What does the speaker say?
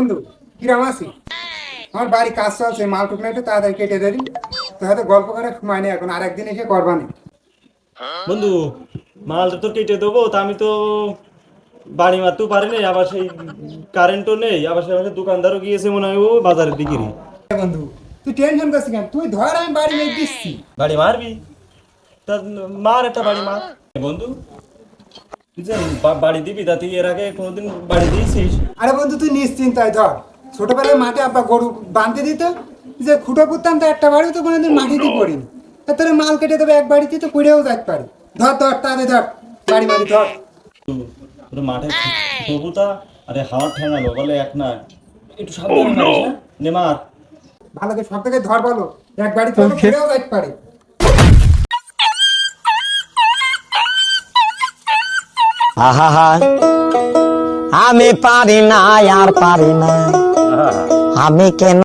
বন্ধু কিরাম আছি? আমার বাড়ি কাজ চলছে, মাল টুকনা একটু তাড়াতাড়ি কেটে দেরি। তো হয়তো গল্প করার সময় নেই এখন, আর একদিন এসে করবানি। বন্ধু, মালটা তো কেটে দেবো, তা আমি তো বাড়ি মারতেও পারিনি, আবার সেই কারেন্টও নেই, আবার সে দোকানদারও গিয়েছে মনে হয় ও বাজারের দিকে। বন্ধু তুই টেনশন করছিস কেন? তুই ধর, আমি বাড়ি মেরে দিচ্ছি। বাড়ি মারবি? তা মার একটা বাড়ি মার। বন্ধু, তুই যে বাড়ি দিবি, তা তুই এর আগে কোনোদিন বাড়ি দিয়েছিস? আরে বন্ধু তুই নিশ্চিন্তায় ধর। ছোটবেলায় মাঠে আব্বা গরু বাঁধতে দিত, যে খুঁটো পুঁততাম, তো একটা বাড়ি তো কোনোদিন মাটিতে পড়িনি। তা তোর মাল কেটে দেবে এক বাড়িতে, তো পড়েও যাইতে পারি। ধর ধর তাড়াতাড়ি ধর, বাড়ি মারি ধর। তোর মাঠে তবুতা, আরে হাওয়ার ঠেঙালো বলে এক না, একটু সাবধানে মারিস, হ্যাঁ নে মার। ভালো করে সব থেকে ধর বলো, এক বাড়িতে তো পড়েও যাইতে পারে। আহা, আমি পারি না আর পারি না, আমি কেন